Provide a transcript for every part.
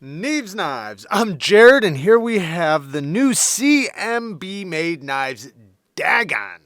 Neeves Knives. I'm Jared, and here we have the new CMB Made Knives Dagon.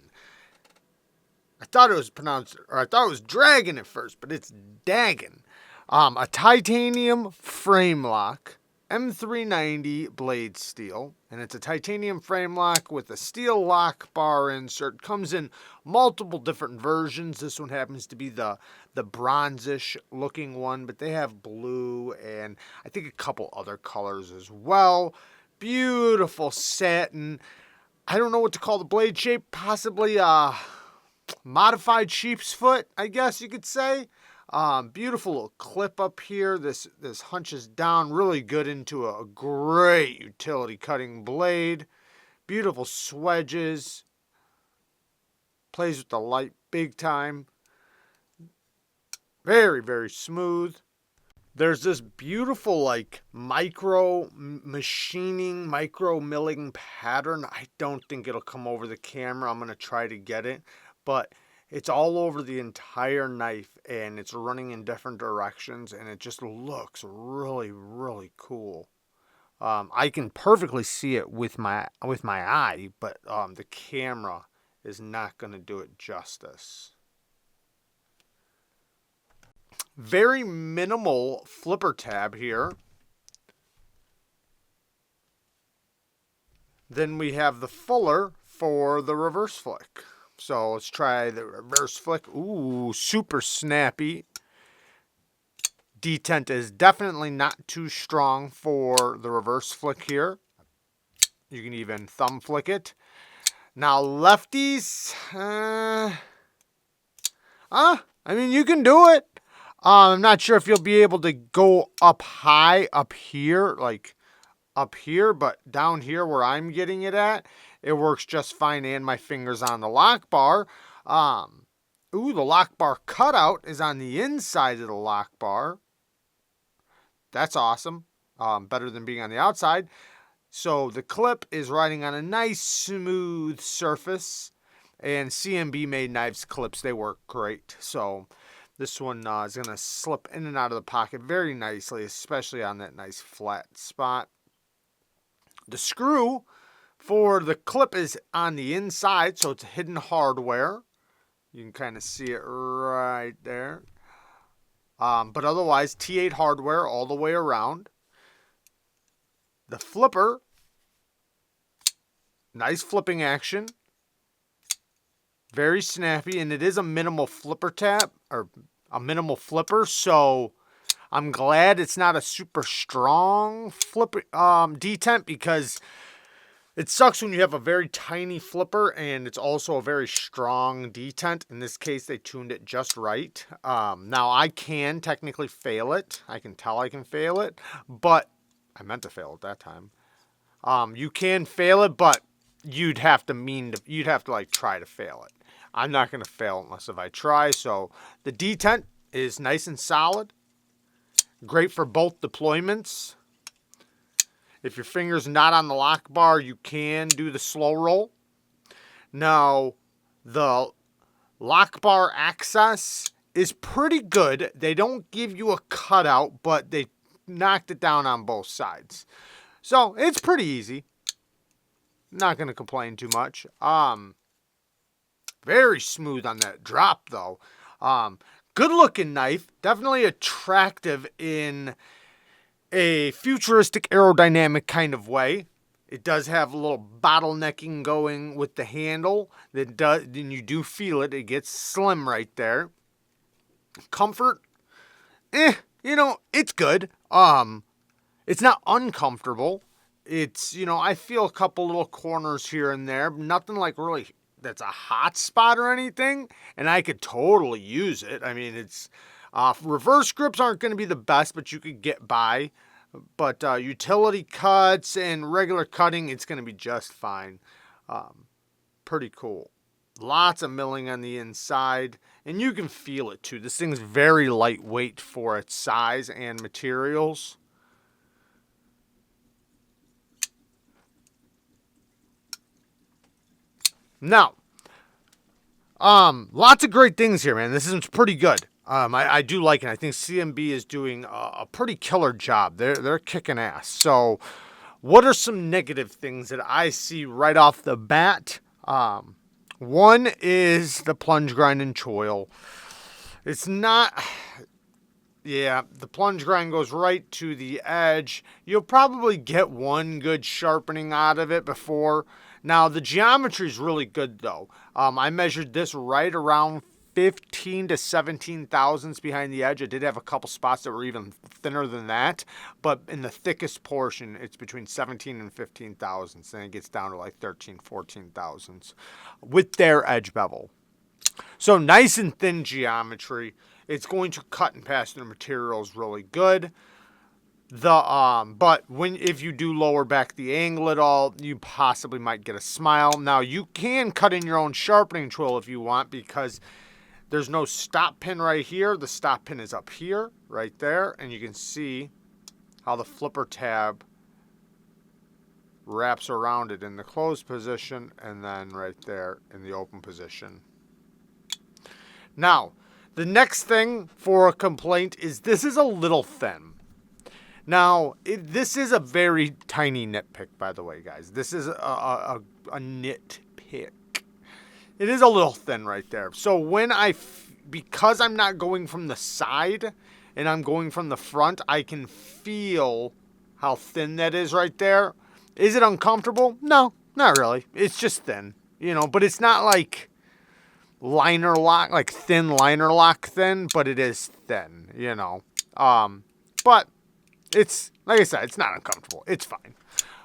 I thought it was Dragon at first, but it's Dagon. A titanium frame lock, M390 blade steel, and it's a titanium frame lock with a steel lock bar insert. Comes in multiple different versions. This one happens to be the bronzish looking one, but they have blue and I think a couple other colors as well. Beautiful satin. I don't know what to call the blade shape. Possibly modified sheep's foot, I guess you could say. Beautiful little clip up here. This hunches down really good into a great utility cutting blade. Beautiful swedges. Plays with the light big time. Very, very smooth. There's this beautiful like micro machining, micro milling pattern. I don't think it'll come over the camera. I'm going to try to get it. But it's all over the entire knife and it's running in different directions and it just looks really, really cool. I can perfectly see it with my eye, but the camera is not going to do it justice. Very minimal flipper tab here. Then we have the fuller for the reverse flick. So let's try the reverse flick. Ooh, super snappy. Detent is definitely not too strong for the reverse flick here. You can even thumb flick it. Now lefties, I mean, you can do it. I'm not sure if you'll be able to go up high up here, like up here, but down here where I'm getting it at, it works just fine, and my finger's on the lock bar. The lock bar cutout is on the inside of the lock bar. That's awesome. Better than being on the outside. So the clip is riding on a nice smooth surface, and CMB Made Knives clips, they work great. So this one is going to slip in and out of the pocket very nicely, especially on that nice flat spot. The screw for the clip is on the inside, so it's hidden hardware. You can kind of see it right there. But otherwise, T8 hardware all the way around. The flipper, nice flipping action. Very snappy, and it is a minimal flipper tab, or a minimal flipper, so I'm glad it's not a super strong flipper detent, because it sucks when you have a very tiny flipper and it's also a very strong detent. In this case, they tuned it just right. Now, I can technically fail it. I can tell I can fail it, but I meant to fail it that time. You can fail it, but you'd have to like try to fail it. I'm not going to fail unless if I try. So the detent is nice and solid. Great for both deployments. If your finger's not on the lock bar, you can do the slow roll. Now, the lock bar access is pretty good. They don't give you a cutout, but they knocked it down on both sides. So, it's pretty easy. Not going to complain too much. Very smooth on that drop, though. Good looking knife. Definitely attractive in a futuristic aerodynamic kind of way. It does have a little bottlenecking going with the handle. Then you do feel it. It gets slim right there. Comfort, it's good. It's not uncomfortable. It's, I feel a couple little corners here and there. Nothing like really that's a hot spot or anything. And I could totally use it. I mean, it's reverse grips aren't going to be the best, but you could get by. But utility cuts and regular cutting, it's going to be just fine. Pretty cool. Lots of milling on the inside, and you can feel it too. This thing's very lightweight for its size and materials. Now, lots of great things here, man. This is pretty good. I do like it. I think CMB is doing a pretty killer job. They're kicking ass. So, what are some negative things that I see right off the bat? One is the plunge grind and choil. It's not. Yeah, the plunge grind goes right to the edge. You'll probably get one good sharpening out of it before. Now, the geometry is really good, though. I measured this right around 15 to 17 thousandths behind the edge. I did have a couple spots that were even thinner than that, but in the thickest portion, it's between 17 and 15 thousandths. Then it gets down to like 13, 14 thousandths with their edge bevel. So nice and thin geometry. It's going to cut and pass through materials really good. But if you do lower back the angle at all, you possibly might get a smile. Now you can cut in your own sharpening tool if you want, because there's no stop pin right here. The stop pin is up here, right there, and you can see how the flipper tab wraps around it in the closed position and then right there in the open position. Now, the next thing for a complaint is this is a little thin. Now, this is a very tiny nitpick, by the way, guys. This is a nitpick. It is a little thin right there. So because I'm not going from the side and I'm going from the front, I can feel how thin that is right there. Is it uncomfortable? No, not really. It's just thin, but it's not like liner lock, like thin liner lock thin, but it is thin, but it's, like I said, it's not uncomfortable. It's fine.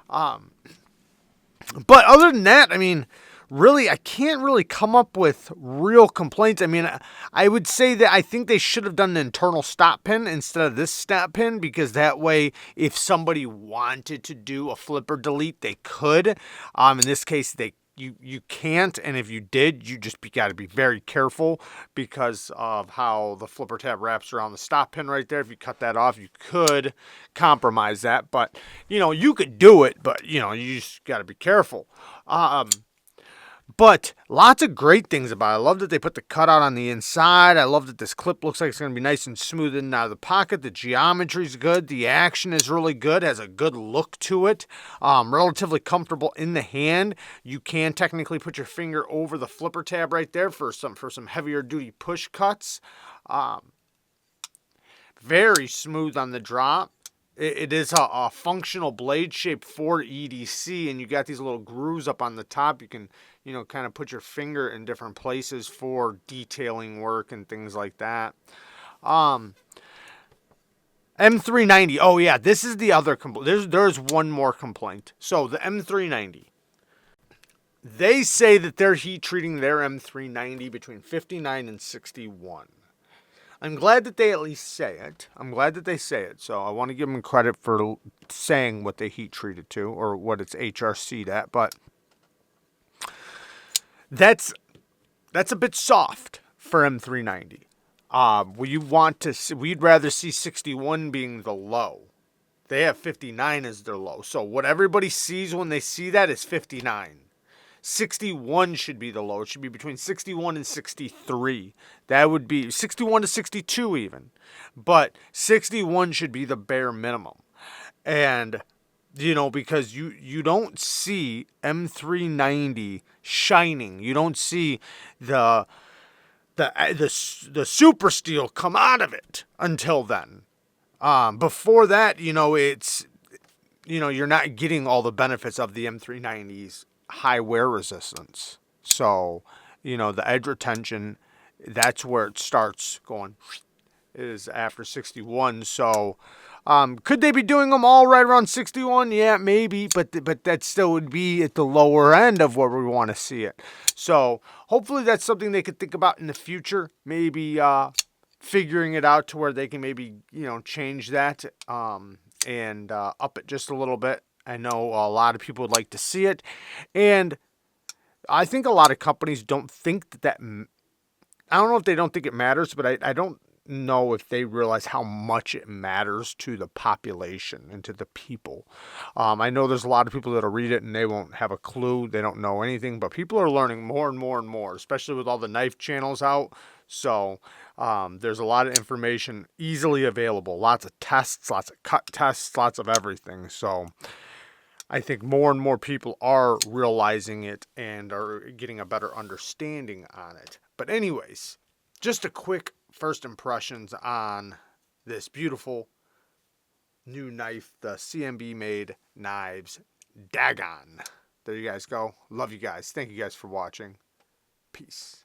But other than that, I mean, really, I can't really come up with real complaints. I mean, I would say that I think they should have done an internal stop pin instead of this stop pin, because that way, if somebody wanted to do a flipper delete, they could. In this case, you can't, and if you did, you just got to be very careful because of how the flipper tab wraps around the stop pin right there. If you cut that off, you could compromise that, but you could do it, but you just got to be careful. But lots of great things about it. I love that they put the cutout on the inside. I love that this clip looks like it's going to be nice and smooth in and out of the pocket. The geometry's good. The action is really good. Has a good look to it. Relatively comfortable in the hand. You can technically put your finger over the flipper tab right there for some heavier duty push cuts. Very smooth on the drop. It is a functional blade shape for EDC, and you got these little grooves up on the top. You can, kind of put your finger in different places for detailing work and things like that. M390. Oh yeah, this is the other complaint. There's one more complaint. So the M390. They say that they're heat treating their M390 between 59 and 61. I'm glad that they at least say it. So I want to give them credit for saying what they heat treated to or what it's HRC'd at. But that's a bit soft for M390. We'd rather see 61 being the low. They have 59 as their low. So what everybody sees when they see that is 59. 61 should be the low. It should be between 61 and 63. That would be 61 to 62 even. But 61 should be the bare minimum. And, because you don't see M390 shining. You don't see the super steel come out of it until then. Before that, it's, you're not getting all the benefits of the M390's high wear resistance. So, the edge retention, that's where it starts going, is after 61. So, could they be doing them all right around 61? Yeah, maybe, but that still would be at the lower end of where we want to see it. So, hopefully that's something they could think about in the future. Maybe figuring it out to where they can maybe, change that and up it just a little bit. I know a lot of people would like to see it, and I think a lot of companies don't think that I don't know if they don't think it matters, but I don't know if they realize how much it matters to the population and to the people. I know there's a lot of people that'll read it and they won't have a clue. They don't know anything, but people are learning more and more and more, especially with all the knife channels out. So there's a lot of information easily available. Lots of tests, lots of cut tests, lots of everything. So I think more and more people are realizing it and are getting a better understanding on it. But anyways, just a quick first impressions on this beautiful new knife, the CMB Made Knives Dagon. There you guys go. Love you guys. Thank you guys for watching. Peace.